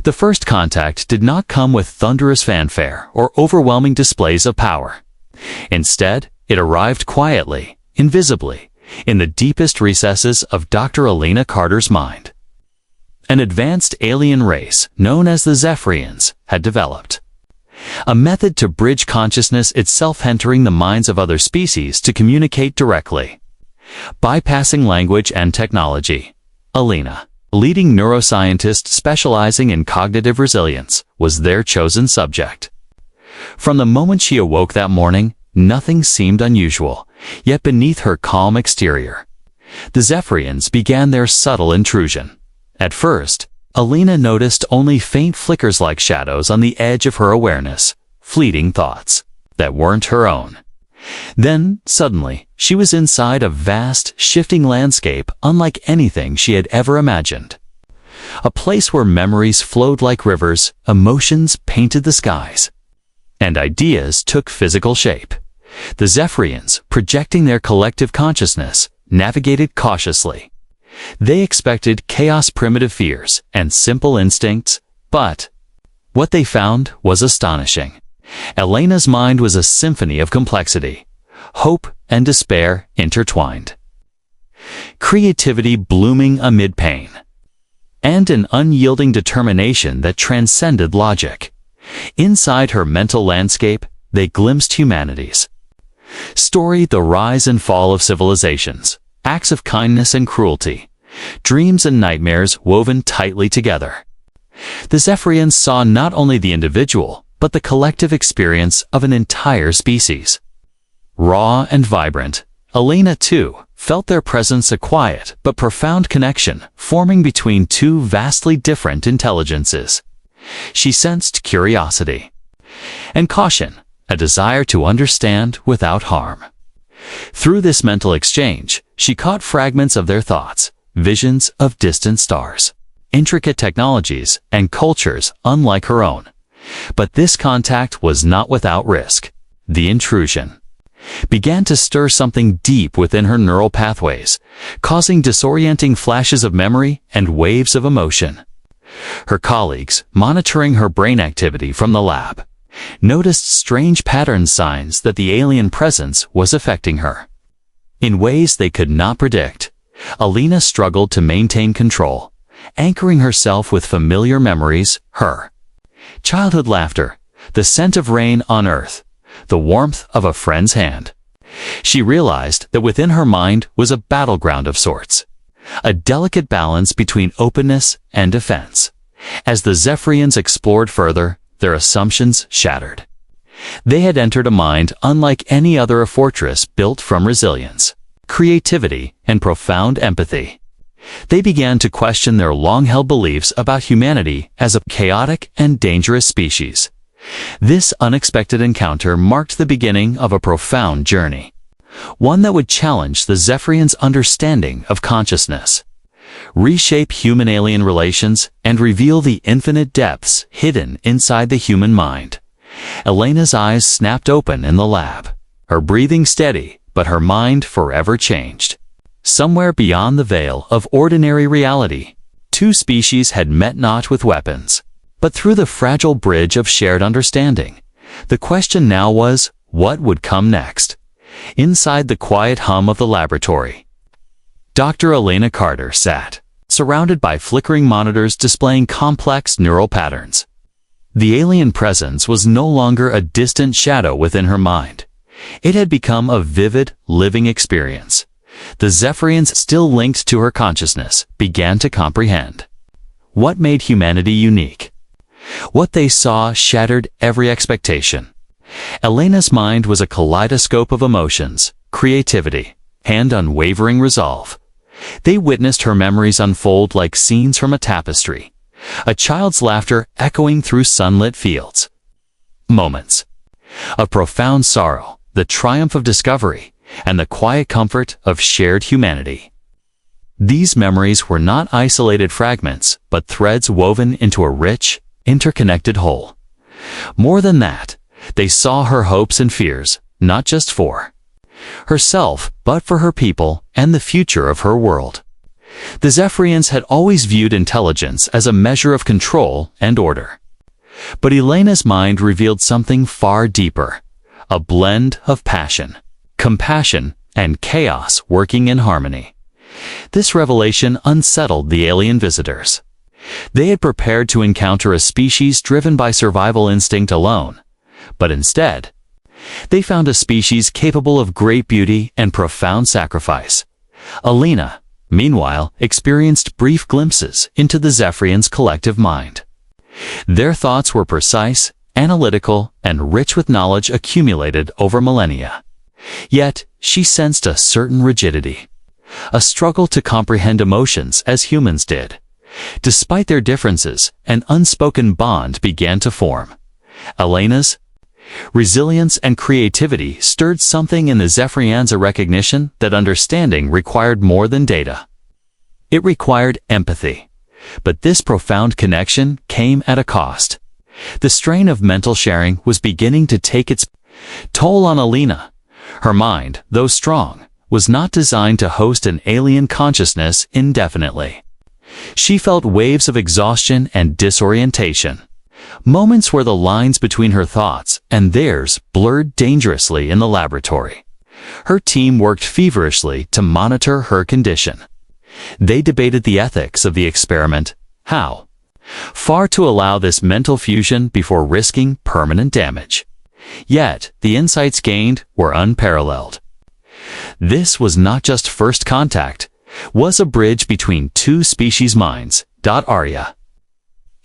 The first contact did not come with thunderous fanfare or overwhelming displays of power. Instead, it arrived quietly, invisibly, in the deepest recesses of Dr. Elena Carter's mind. An advanced alien race, known as the Zephyrians, had developed. A method to bridge consciousness itself, entering the minds of other species to communicate directly. Bypassing language and technology, Elena, a leading neuroscientist specializing in cognitive resilience, was their chosen subject. From the moment she awoke that morning, nothing seemed unusual, yet beneath her calm exterior, the Zephyrians began their subtle intrusion. At first, Elena noticed only faint flickers like shadows on the edge of her awareness, fleeting thoughts that weren't her own. Then, suddenly, she was inside a vast, shifting landscape unlike anything she had ever imagined. A place where memories flowed like rivers, emotions painted the skies, and ideas took physical shape. The Zephyrians, projecting their collective consciousness, navigated cautiously. They expected chaos, primitive fears, and simple instincts, but what they found was astonishing. Elena's mind was a symphony of complexity, hope and despair intertwined, creativity blooming amid pain, and an unyielding determination that transcended logic. Inside her mental landscape, they glimpsed humanity's story, the rise and fall of civilizations, acts of kindness and cruelty, dreams and nightmares woven tightly together. The Zephyrians saw not only the individual, but the collective experience of an entire species. Raw and vibrant, Elena, too, felt their presence, a quiet but profound connection forming between two vastly different intelligences. She sensed curiosity and caution, a desire to understand without harm. Through this mental exchange, she caught fragments of their thoughts, visions of distant stars, intricate technologies, and cultures unlike her own. But this contact was not without risk. The intrusion began to stir something deep within her neural pathways, causing disorienting flashes of memory and waves of emotion. Her colleagues, monitoring her brain activity from the lab, noticed strange pattern signs that the alien presence was affecting her in ways they could not predict. Elena struggled to maintain control, anchoring herself with familiar memories, her childhood laughter, the scent of rain on earth, the warmth of a friend's hand. She realized that within her mind was a battleground of sorts, a delicate balance between openness and defense. As the Zephyrians explored further, their assumptions shattered. They had entered a mind unlike any other, a fortress built from resilience, creativity, and profound empathy. They began to question their long-held beliefs about humanity as a chaotic and dangerous species. This unexpected encounter marked the beginning of a profound journey, one that would challenge the Zephyrians' understanding of consciousness, reshape human-alien relations, and reveal the infinite depths hidden inside the human mind. Elena's eyes snapped open in the lab, her breathing steady, but her mind forever changed. Somewhere beyond the veil of ordinary reality, two species had met not with weapons, but through the fragile bridge of shared understanding. The question now was, what would come next? Inside the quiet hum of the laboratory, Dr. Elena Carter sat, surrounded by flickering monitors displaying complex neural patterns. The alien presence was no longer a distant shadow within her mind. It had become a vivid, living experience. The Zephyrians, still linked to her consciousness, began to comprehend what made humanity unique. What they saw shattered every expectation. Elena's mind was a kaleidoscope of emotions, creativity, and unwavering resolve. They witnessed her memories unfold like scenes from a tapestry, a child's laughter echoing through sunlit fields. Moments of profound sorrow, the triumph of discovery, and the quiet comfort of shared humanity. These memories were not isolated fragments, but threads woven into a rich, interconnected whole. More than that, they saw her hopes and fears, not just for herself, but for her people and the future of her world. The Zephyrians had always viewed intelligence as a measure of control and order. But Elena's mind revealed something far deeper, a blend of passion, compassion, and chaos working in harmony. This revelation unsettled the alien visitors. They had prepared to encounter a species driven by survival instinct alone, but instead, they found a species capable of great beauty and profound sacrifice. Elena, meanwhile, experienced brief glimpses into the Zephyrians' collective mind. Their thoughts were precise, analytical, and rich with knowledge accumulated over millennia. Yet, she sensed a certain rigidity, a struggle to comprehend emotions as humans did. Despite their differences, an unspoken bond began to form. Elena's resilience and creativity stirred something in the Zephyrians, a recognition that understanding required more than data. It required empathy. But this profound connection came at a cost. The strain of mental sharing was beginning to take its toll on Elena. Her mind, though strong, was not designed to host an alien consciousness indefinitely. She felt waves of exhaustion and disorientation, moments where the lines between her thoughts and theirs blurred dangerously in the laboratory. Her team worked feverishly to monitor her condition. They debated the ethics of the experiment, how far to allow this mental fusion before risking permanent damage. Yet, the insights gained were unparalleled. This was not just first contact, was a bridge between two species minds. Arya,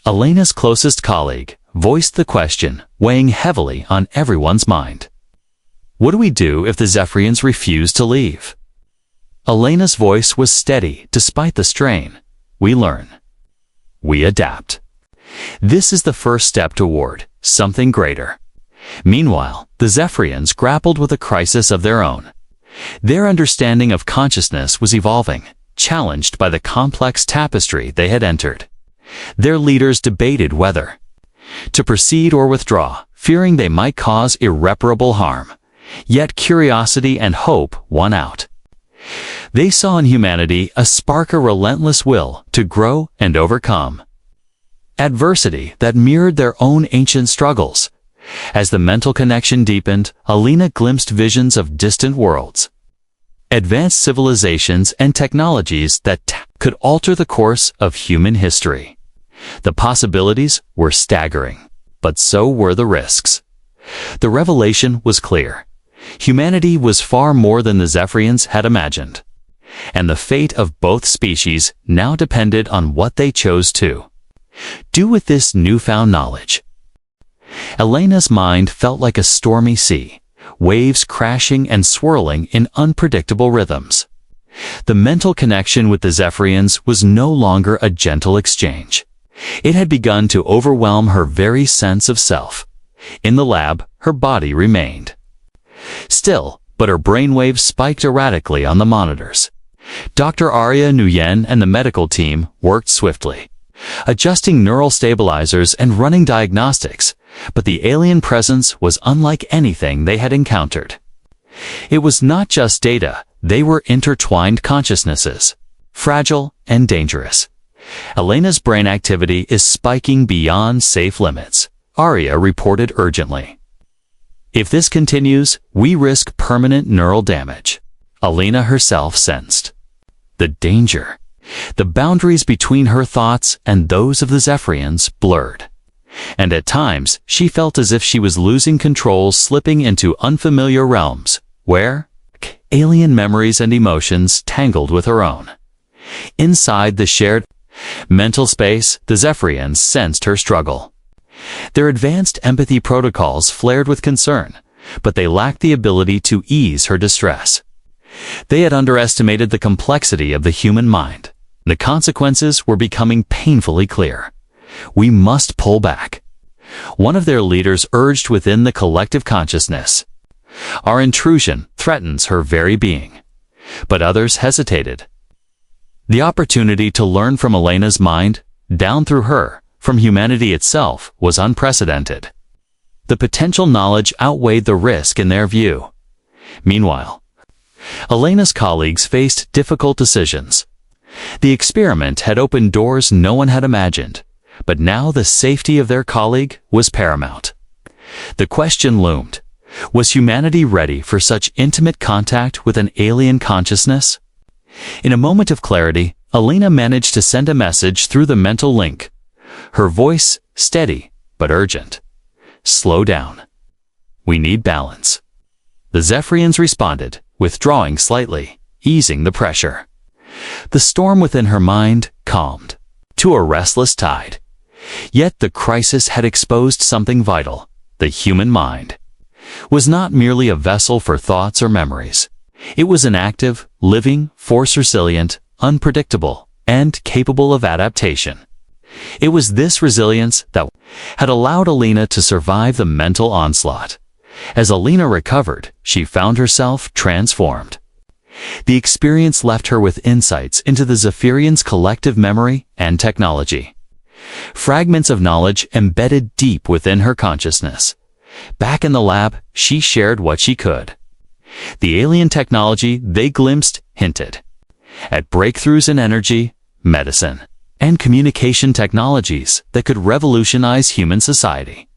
Elena's closest colleague, voiced the question, weighing heavily on everyone's mind. What do we do if the Zephyrians refuse to leave? Elena's voice was steady despite the strain. We learn. We adapt. This is the first step toward something greater. Meanwhile, the Zephyrians grappled with a crisis of their own. Their understanding of consciousness was evolving, challenged by the complex tapestry they had entered. Their leaders debated whether to proceed or withdraw, fearing they might cause irreparable harm. Yet curiosity and hope won out. They saw in humanity a spark, a relentless will to grow and overcome adversity that mirrored their own ancient struggles. As the mental connection deepened, Elena glimpsed visions of distant worlds, advanced civilizations and technologies that could alter the course of human history. The possibilities were staggering, but so were the risks. The revelation was clear. Humanity was far more than the Zephyrians had imagined, and the fate of both species now depended on what they chose to do with this newfound knowledge. Elena's mind felt like a stormy sea, waves crashing and swirling in unpredictable rhythms. The mental connection with the Zephyrians was no longer a gentle exchange. It had begun to overwhelm her very sense of self. In the lab, her body remained still, but her brainwaves spiked erratically on the monitors. Dr. Arya Nguyen and the medical team worked swiftly, adjusting neural stabilizers and running diagnostics, but the alien presence was unlike anything they had encountered. It was not just data, they were intertwined consciousnesses, fragile and dangerous. Elena's brain activity is spiking beyond safe limits, Arya reported urgently. If this continues, we risk permanent neural damage. Elena herself sensed the danger. The boundaries between her thoughts and those of the Zephyrians blurred, and at times she felt as if she was losing control, slipping into unfamiliar realms, where alien memories and emotions tangled with her own. Inside the shared mental space, the Zephyrians sensed her struggle. Their advanced empathy protocols flared with concern, but they lacked the ability to ease her distress. They had underestimated the complexity of the human mind. The consequences were becoming painfully clear. We must pull back. One of their leaders urged within the collective consciousness. Our intrusion threatens her very being. But others hesitated. The opportunity to learn from Elena's mind, down through her, from humanity itself, was unprecedented. The potential knowledge outweighed the risk in their view. Meanwhile, Elena's colleagues faced difficult decisions. The experiment had opened doors no one had imagined, but now the safety of their colleague was paramount. The question loomed: was humanity ready for such intimate contact with an alien consciousness? In a moment of clarity, Alina managed to send a message through the mental link. Her voice steady but urgent. "Slow down. We need balance." The Zephyrians responded, withdrawing slightly, easing the pressure. The storm within her mind calmed to a restless tide. Yet the crisis had exposed something vital. The human mind was not merely a vessel for thoughts or memories. It was an active, living force, resilient, unpredictable, and capable of adaptation. It was this resilience that had allowed Alina to survive the mental onslaught. As Alina recovered, she found herself transformed. The experience left her with insights into the Zephyrians' collective memory and technology. Fragments of knowledge embedded deep within her consciousness. Back in the lab, she shared what she could. The alien technology they glimpsed hinted at breakthroughs in energy, medicine, and communication technologies that could revolutionize human society.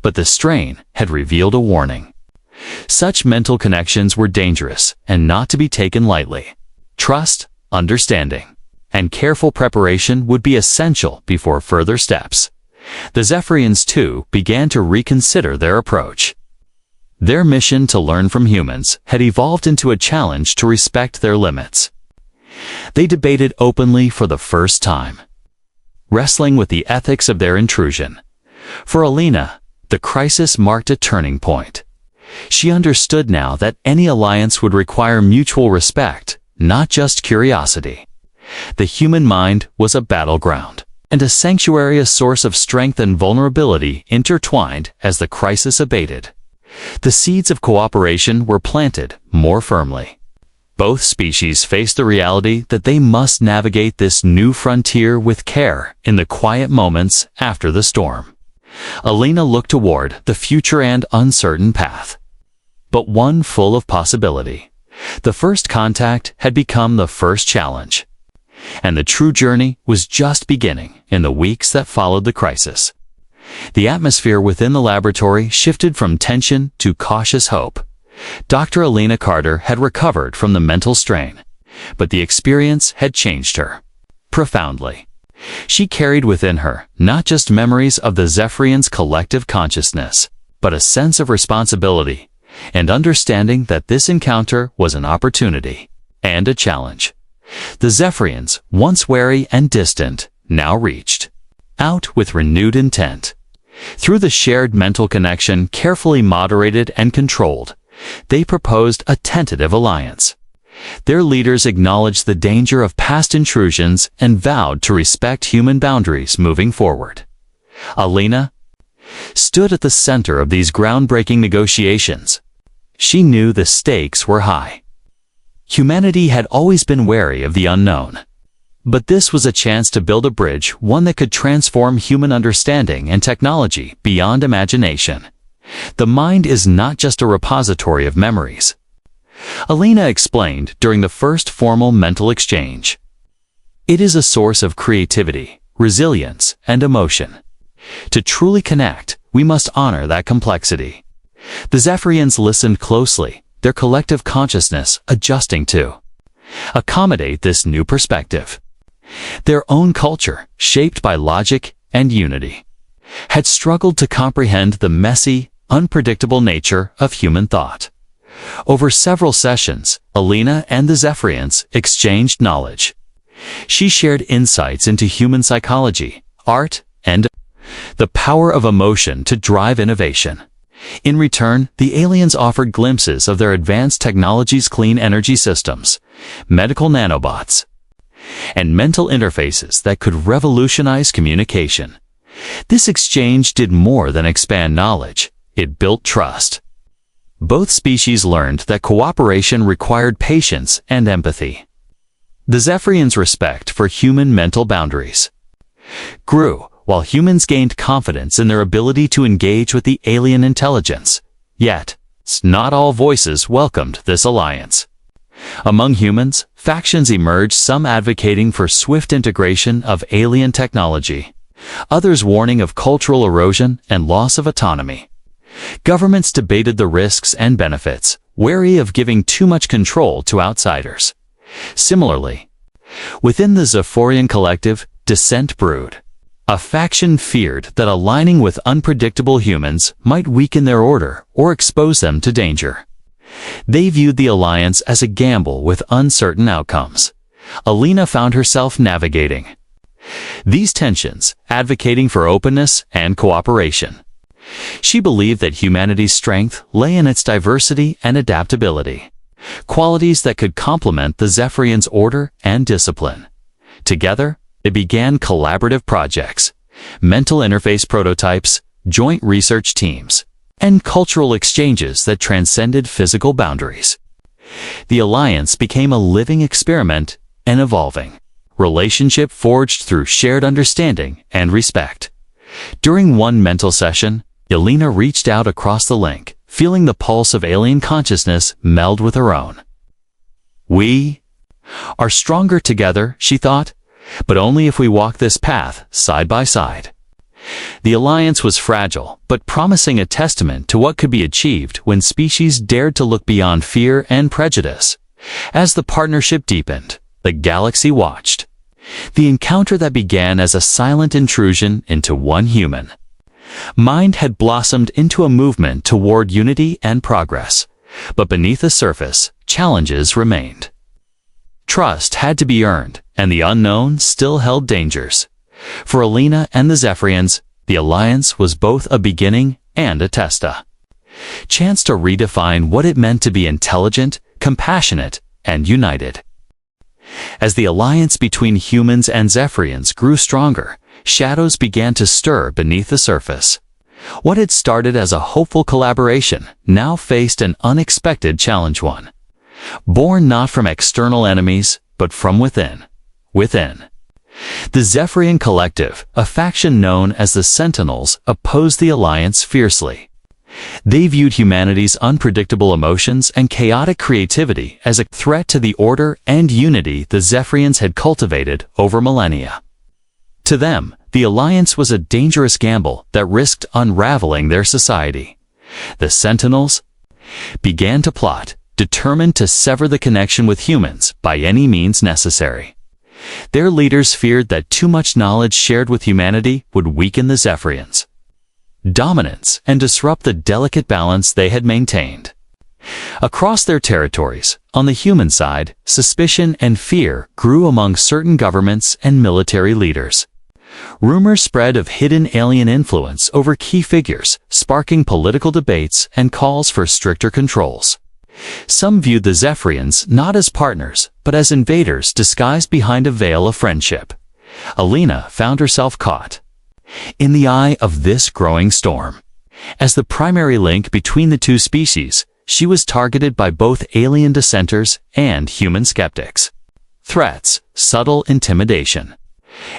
But the strain had revealed a warning. Such mental connections were dangerous and not to be taken lightly. Trust, understanding, and careful preparation would be essential before further steps. The Zephyrians, too, began to reconsider their approach. Their mission to learn from humans had evolved into a challenge to respect their limits. They debated openly for the first time, wrestling with the ethics of their intrusion. For Alina, the crisis marked a turning point. She understood now that any alliance would require mutual respect, not just curiosity. The human mind was a battleground, and a sanctuary, a source of strength and vulnerability intertwined as the crisis abated. The seeds of cooperation were planted more firmly. Both species faced the reality that they must navigate this new frontier with care in the quiet moments after the storm. Alina looked toward the future and uncertain path, but one full of possibility. The first contact had become the first challenge, and the true journey was just beginning in the weeks that followed the crisis. The atmosphere within the laboratory shifted from tension to cautious hope. Dr. Alina Carter had recovered from the mental strain, but the experience had changed her profoundly. She carried within her not just memories of the Zephyrians' collective consciousness, but a sense of responsibility and understanding that this encounter was an opportunity and a challenge. The Zephyrians, once wary and distant, now reached out with renewed intent. Through the shared mental connection, carefully moderated and controlled, they proposed a tentative alliance. Their leaders acknowledged the danger of past intrusions and vowed to respect human boundaries moving forward. Alina stood at the center of these groundbreaking negotiations. She knew the stakes were high. Humanity had always been wary of the unknown, but this was a chance to build a bridge, one that could transform human understanding and technology beyond imagination. The mind is not just a repository of memories, Alina explained during the first formal mental exchange. It is a source of creativity, resilience, and emotion. To truly connect, we must honor that complexity. The Zephyrians listened closely, their collective consciousness adjusting to accommodate this new perspective. Their own culture, shaped by logic and unity, had struggled to comprehend the messy, unpredictable nature of human thought. Over several sessions, Alina and the Zephyrians exchanged knowledge. She shared insights into human psychology, art, and the power of emotion to drive innovation. In return, the aliens offered glimpses of their advanced technology's clean energy systems, medical nanobots, and mental interfaces that could revolutionize communication. This exchange did more than expand knowledge. It built trust. Both species learned that cooperation required patience and empathy. The Zephyrians' respect for human mental boundaries grew, while humans gained confidence in their ability to engage with the alien intelligence. Yet, not all voices welcomed this alliance. Among humans, factions emerged, some advocating for swift integration of alien technology, others warning of cultural erosion and loss of autonomy. Governments debated the risks and benefits, wary of giving too much control to outsiders. Similarly, within the Zephyrian collective, dissent brewed. A faction feared that aligning with unpredictable humans might weaken their order or expose them to danger. They viewed the alliance as a gamble with uncertain outcomes. Alina found herself navigating these tensions, advocating for openness and cooperation. She believed that humanity's strength lay in its diversity and adaptability, qualities that could complement the Zephyrians' order and discipline. Together, they began collaborative projects, mental interface prototypes, joint research teams, and cultural exchanges that transcended physical boundaries. The alliance became a living experiment and evolving relationship forged through shared understanding and respect. During one mental session, Alina reached out across the link, feeling the pulse of alien consciousness meld with her own. We are stronger together, she thought, but only if we walk this path side by side. The alliance was fragile, but promising, a testament to what could be achieved when species dared to look beyond fear and prejudice. As the partnership deepened, the galaxy watched. The encounter that began as a silent intrusion into one human mind had blossomed into a movement toward unity and progress. But beneath the surface, challenges remained. Trust had to be earned, and the unknown still held dangers. For Alina and the Zephyrians, the alliance was both a beginning and a testa. Chance to redefine what it meant to be intelligent, compassionate, and united. As the alliance between humans and Zephyrians grew stronger, shadows began to stir beneath the surface. What had started as a hopeful collaboration now faced an unexpected challenge, one born not from external enemies, but from within. The Zephyrian collective, a faction known as the Sentinels, opposed the alliance fiercely. They viewed humanity's unpredictable emotions and chaotic creativity as a threat to the order and unity the Zephyrians had cultivated over millennia. To them, the alliance was a dangerous gamble that risked unraveling their society. The Sentinels began to plot, determined to sever the connection with humans by any means necessary. Their leaders feared that too much knowledge shared with humanity would weaken the Zephyrians' dominance and disrupt the delicate balance they had maintained. Across their territories, on the human side, suspicion and fear grew among certain governments and military leaders. Rumors spread of hidden alien influence over key figures, sparking political debates and calls for stricter controls. Some viewed the Zephyrians not as partners, but as invaders disguised behind a veil of friendship. Alina found herself caught in the eye of this growing storm. As the primary link between the two species, she was targeted by both alien dissenters and human skeptics. Threats, subtle intimidation,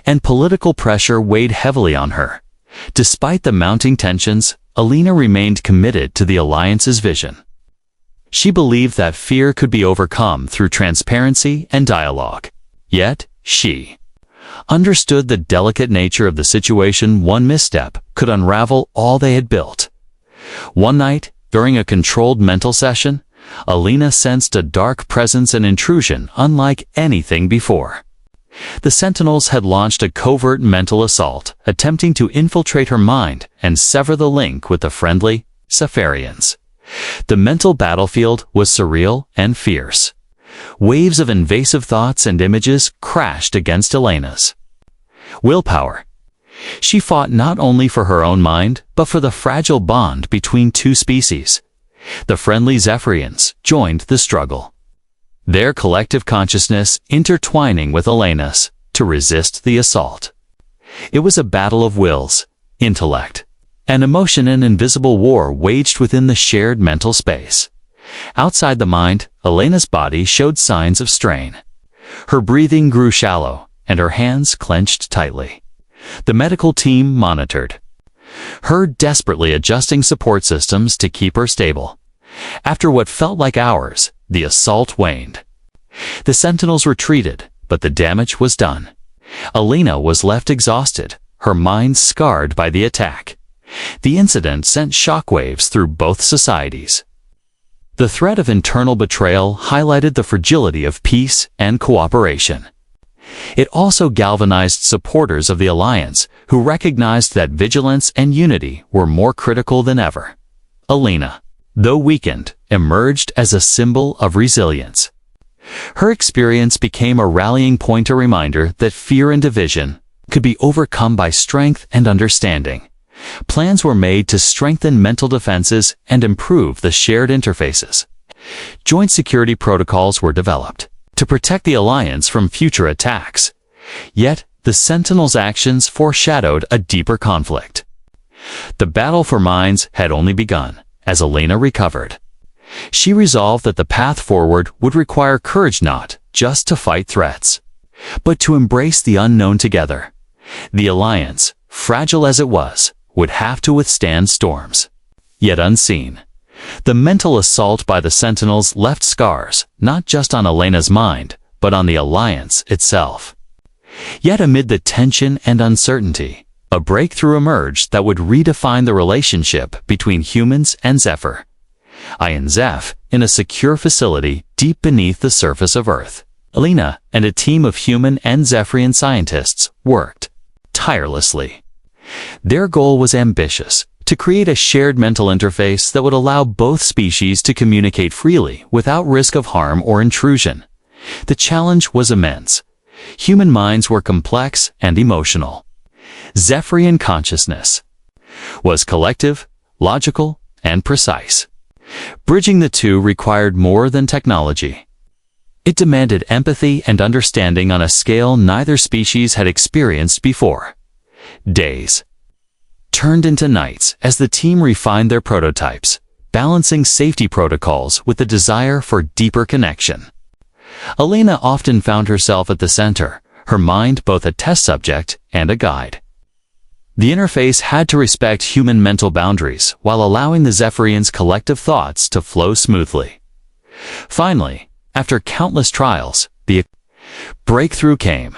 and political pressure weighed heavily on her. Despite the mounting tensions, Alina remained committed to the alliance's vision. She believed that fear could be overcome through transparency and dialogue. Yet, she understood the delicate nature of the situation. One misstep could unravel all they had built. One night, during a controlled mental session, Alina sensed a dark presence and intrusion unlike anything before. The Sentinels had launched a covert mental assault, attempting to infiltrate her mind and sever the link with the friendly Zephyrians. The mental battlefield was surreal and fierce. Waves of invasive thoughts and images crashed against Alina's willpower. She fought not only for her own mind, but for the fragile bond between two species. The friendly Zephyrians joined the struggle, their collective consciousness intertwining with Alina's to resist the assault. It was a battle of wills, intellect, and emotion, an invisible war waged within the shared mental space. Outside the mind, Alina's body showed signs of strain. Her breathing grew shallow, and her hands clenched tightly. The medical team monitored her, desperately adjusting support systems to keep her stable. After what felt like hours, the assault waned. The Sentinels retreated, but the damage was done. Alina was left exhausted, her mind scarred by the attack. The incident sent shockwaves through both societies. The threat of internal betrayal highlighted the fragility of peace and cooperation. It also galvanized supporters of the Alliance who recognized that vigilance and unity were more critical than ever. Alina, though weakened, emerged as a symbol of resilience. Her experience became a rallying point, a reminder that fear and division could be overcome by strength and understanding. Plans were made to strengthen mental defenses and improve the shared interfaces. Joint security protocols were developed to protect the Alliance from future attacks. Yet, the Sentinels' actions foreshadowed a deeper conflict. The battle for minds had only begun as Alina recovered. She resolved that the path forward would require courage, not just to fight threats, but to embrace the unknown together. The Alliance, fragile as it was, would have to withstand storms. Yet unseen, the mental assault by the Sentinels left scars, not just on Alina's mind, but on the Alliance itself. Yet amid the tension and uncertainty, a breakthrough emerged that would redefine the relationship between humans and Zephyr. Zeph, in a secure facility deep beneath the surface of Earth. Alina and a team of human and Zephyrian scientists worked tirelessly. Their goal was ambitious, to create a shared mental interface that would allow both species to communicate freely without risk of harm or intrusion. The challenge was immense. Human minds were complex and emotional. Zephyrian consciousness was collective, logical, and precise. Bridging the two required more than technology. It demanded empathy and understanding on a scale neither species had experienced before. Days turned into nights as the team refined their prototypes, balancing safety protocols with the desire for deeper connection. Alina often found herself at the center, her mind both a test subject and a guide. The interface had to respect human mental boundaries while allowing the Zephyrians' collective thoughts to flow smoothly. Finally, after countless trials, the breakthrough came.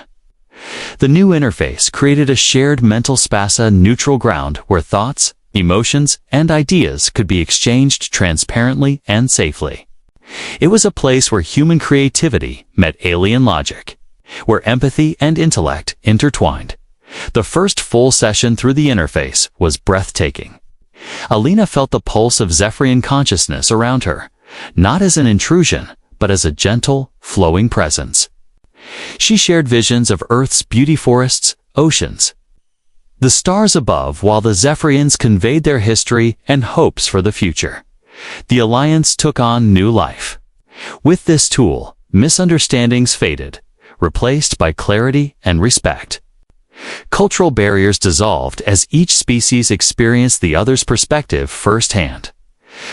The new interface created a shared mental spasa neutral ground where thoughts, emotions, and ideas could be exchanged transparently and safely. It was a place where human creativity met alien logic, where empathy and intellect intertwined. The first full session through the interface was breathtaking. Alina felt the pulse of Zephyrian consciousness around her, not as an intrusion, but as a gentle, flowing presence. She shared visions of Earth's beauty forests, oceans, the stars above, while the Zephyrians conveyed their history and hopes for the future. The Alliance took on new life. With this tool, misunderstandings faded, replaced by clarity and respect. Cultural barriers dissolved as each species experienced the other's perspective firsthand.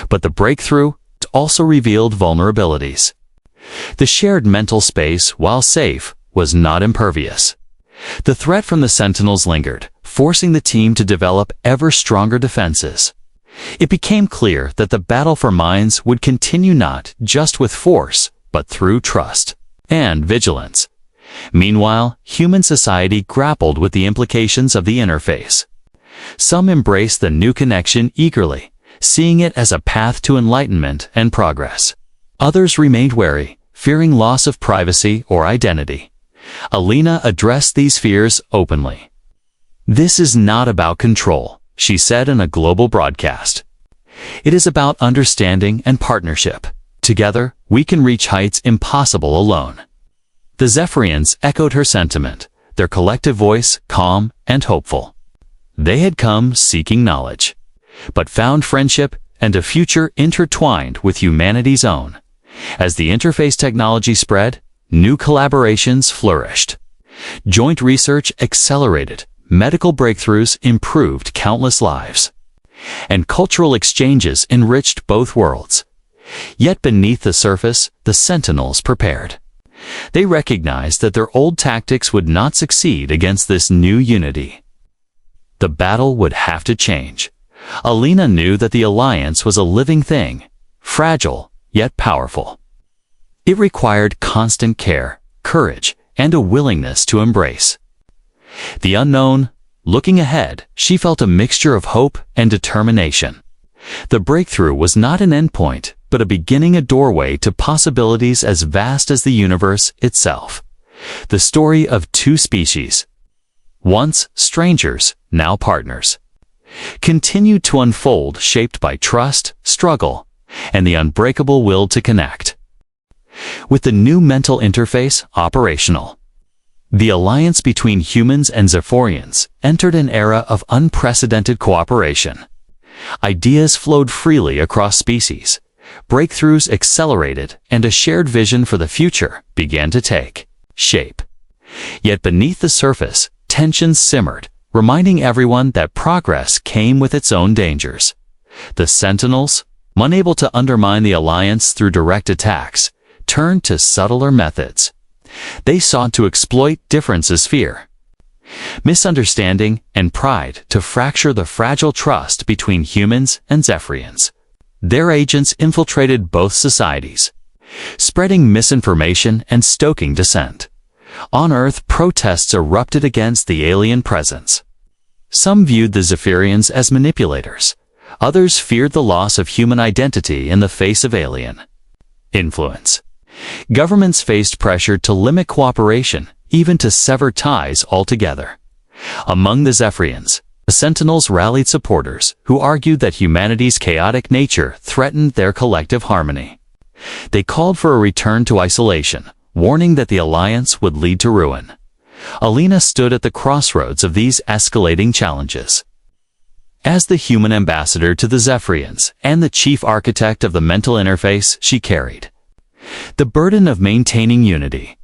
But the breakthrough also revealed vulnerabilities. The shared mental space, while safe, was not impervious. The threat from the Sentinels lingered, forcing the team to develop ever stronger defenses. It became clear that the battle for minds would continue not just with force, but through trust and vigilance. Meanwhile, human society grappled with the implications of the interface. Some embraced the new connection eagerly, seeing it as a path to enlightenment and progress. Others remained wary, fearing loss of privacy or identity. Alina addressed these fears openly. "This is not about control," she said in a global broadcast. "It is about understanding and partnership. Together, we can reach heights impossible alone." The Zephyrians echoed her sentiment, their collective voice calm and hopeful. They had come seeking knowledge, but found friendship and a future intertwined with humanity's own. As the interface technology spread, new collaborations flourished. Joint research accelerated, medical breakthroughs improved countless lives, and cultural exchanges enriched both worlds. Yet beneath the surface, the Sentinels prepared. They recognized that their old tactics would not succeed against this new unity. The battle would have to change. Alina knew that the Alliance was a living thing, fragile yet powerful. It required constant care, courage, and a willingness to embrace the unknown. Looking ahead, she felt a mixture of hope and determination. The breakthrough was not an endpoint, but a beginning, a doorway to possibilities as vast as the universe itself. The story of two species, once strangers, now partners, continued to unfold, shaped by trust, struggle, and the unbreakable will to connect. With the new mental interface operational, the alliance between humans and Zephyrians entered an era of unprecedented cooperation. Ideas flowed freely across species, breakthroughs accelerated, and a shared vision for the future began to take shape. Yet beneath the surface, tensions simmered, reminding everyone that progress came with its own dangers. The Sentinels, unable to undermine the alliance through direct attacks, turned to subtler methods. They sought to exploit differences, fear, misunderstanding, and pride to fracture the fragile trust between humans and Zephyrians. Their agents infiltrated both societies, spreading misinformation and stoking dissent. On Earth, protests erupted against the alien presence. Some viewed the Zephyrians as manipulators. Others feared the loss of human identity in the face of alien influence. Governments faced pressure to limit cooperation, even to sever ties altogether. Among the Zephyrians, the Sentinels rallied supporters who argued that humanity's chaotic nature threatened their collective harmony. They called for a return to isolation, warning that the alliance would lead to ruin. Alina stood at the crossroads of these escalating challenges. As the human ambassador to the Zephyrians and the chief architect of the mental interface, she carried the burden of maintaining unity.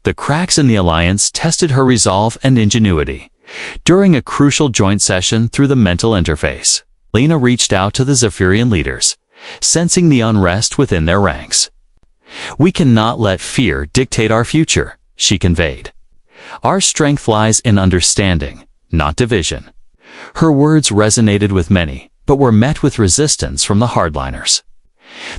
The cracks in the alliance tested her resolve and ingenuity. During a crucial joint session through the mental interface, Alina reached out to the Zephyrian leaders, sensing the unrest within their ranks. "We cannot let fear dictate our future," she conveyed. "Our strength lies in understanding, not division." Her words resonated with many, but were met with resistance from the hardliners.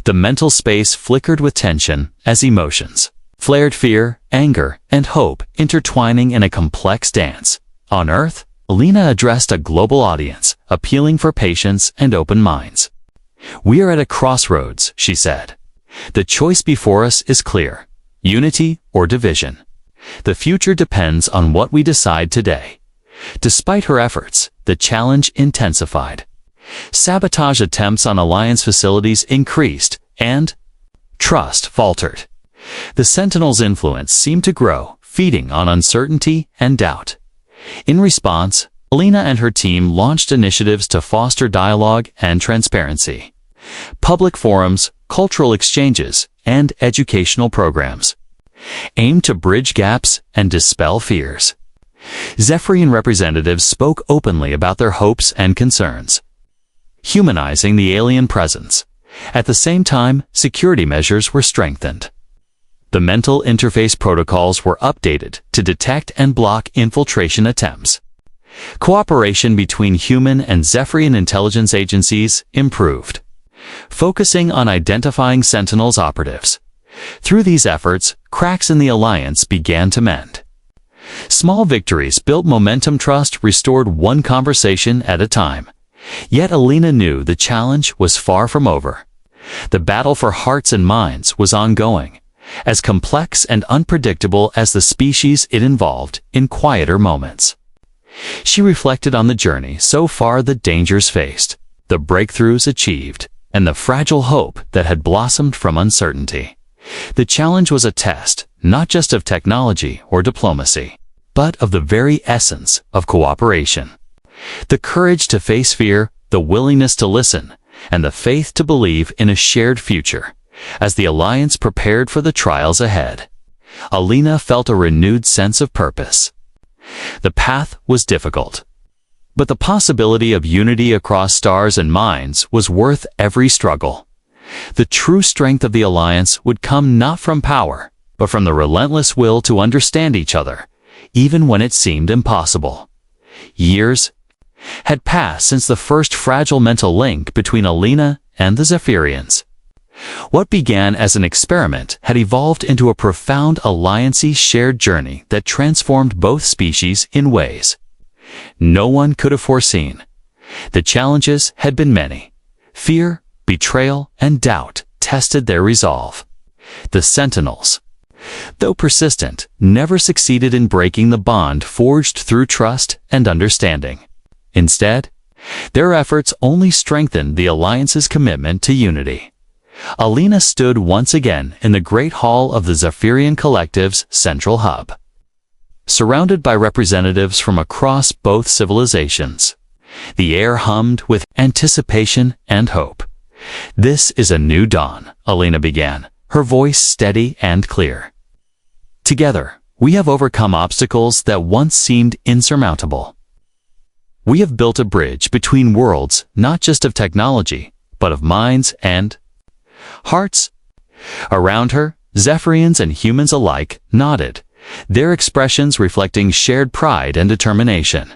The mental space flickered with tension as emotions flared, fear, anger, and hope intertwining in a complex dance. On Earth, Alina addressed a global audience, appealing for patience and open minds. "We are at a crossroads," she said. "The choice before us is clear: unity or division. The future depends on what we decide today." Despite her efforts, the challenge intensified. Sabotage attempts on alliance facilities increased, and trust faltered. The Sentinels' influence seemed to grow, feeding on uncertainty and doubt. In response, Alina and her team launched initiatives to foster dialogue and transparency. Public forums, cultural exchanges, and educational programs aimed to bridge gaps and dispel fears. Zephyrian representatives spoke openly about their hopes and concerns, humanizing the alien presence. At the same time, security measures were strengthened. The mental interface protocols were updated to detect and block infiltration attempts. Cooperation between human and Zephyrian intelligence agencies improved, focusing on identifying Sentinels operatives. Through these efforts, cracks in the alliance began to mend. Small victories built momentum, trust restored one conversation at a time. Yet Alina knew the challenge was far from over. The battle for hearts and minds was ongoing, as complex and unpredictable as the species it involved in quieter moments. She reflected on the journey so far, the dangers faced, the breakthroughs achieved, and the fragile hope that had blossomed from uncertainty. The challenge was a test, not just of technology or diplomacy, but of the very essence of cooperation. The courage to face fear, the willingness to listen, and the faith to believe in a shared future. As the alliance prepared for the trials ahead, Alina felt a renewed sense of purpose. The path was difficult, but the possibility of unity across stars and minds was worth every struggle. The true strength of the alliance would come not from power, but from the relentless will to understand each other, even when it seemed impossible. Years had passed since the first fragile mental link between Alina and the Zephyrians. What began as an experiment had evolved into a profound alliance-y shared journey that transformed both species in ways no one could have foreseen. The challenges had been many. Fear, betrayal, and doubt tested their resolve. The Sentinels, though persistent, never succeeded in breaking the bond forged through trust and understanding. Instead, their efforts only strengthened the Alliance's commitment to unity. Alina stood once again in the great hall of the Zephyrian Collective's central hub. Surrounded by representatives from across both civilizations, the air hummed with anticipation and hope. "This is a new dawn," Alina began, her voice steady and clear. "Together, we have overcome obstacles that once seemed insurmountable. We have built a bridge between worlds, not just of technology, but of minds and hearts." Around her, Zephyrians and humans alike nodded, their expressions reflecting shared pride and determination.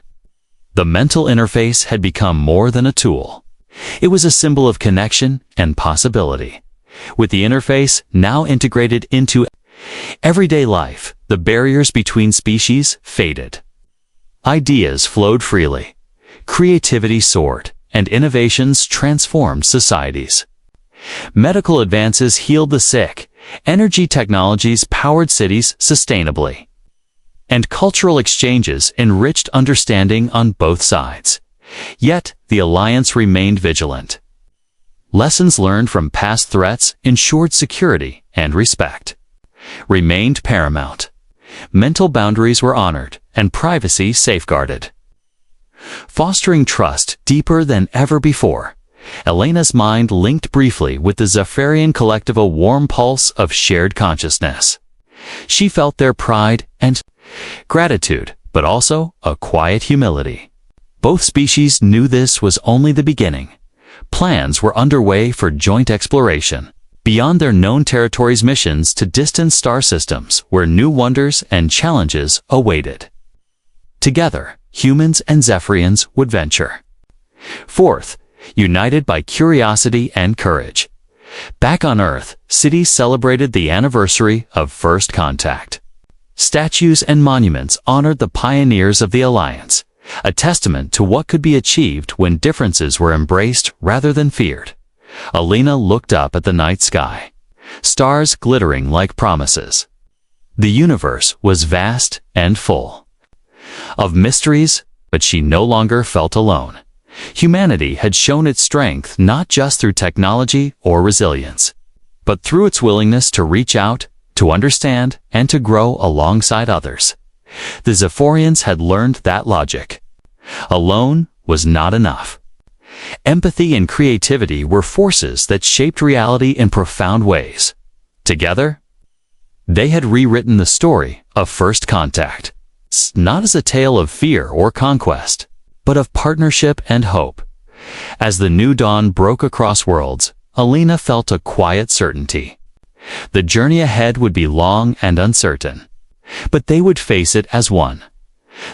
The mental interface had become more than a tool. It was a symbol of connection and possibility. With the interface now integrated into everyday life, the barriers between species faded. Ideas flowed freely, creativity soared, and innovations transformed societies. Medical advances healed the sick, energy technologies powered cities sustainably, and cultural exchanges enriched understanding on both sides. Yet, the Alliance remained vigilant. Lessons learned from past threats ensured security and respect remained paramount. Mental boundaries were honored and privacy safeguarded. Fostering trust deeper than ever before, Elena's mind linked briefly with the Zephyrian Collective, a warm pulse of shared consciousness. She felt their pride and gratitude, but also a quiet humility. Both species knew this was only the beginning. Plans were underway for joint exploration, beyond their known territories, missions to distant star systems where new wonders and challenges awaited. Together, humans and Zephyrians would venture forth, united by curiosity and courage. Back on Earth, cities celebrated the anniversary of first contact. Statues and monuments honored the pioneers of the Alliance, a testament to what could be achieved when differences were embraced rather than feared. Alina looked up at the night sky, stars glittering like promises. The universe was vast and full of mysteries, but she no longer felt alone. Humanity had shown its strength not just through technology or resilience, but through its willingness to reach out, to understand, and to grow alongside others. The Zephyrians had learned that logic alone was not enough. Empathy and creativity were forces that shaped reality in profound ways. Together, they had rewritten the story of first contact, not as a tale of fear or conquest, but of partnership and hope. As the new dawn broke across worlds, Alina felt a quiet certainty. The journey ahead would be long and uncertain, but they would face it as one.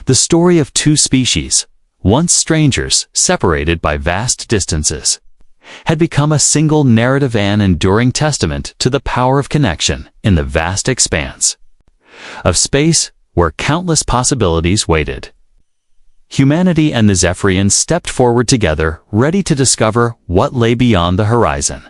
The story of two species, once strangers separated by vast distances, had become a single narrative, an enduring testament to the power of connection in the vast expanse of space where countless possibilities waited. Humanity and the Zephyrians stepped forward together, ready to discover what lay beyond the horizon.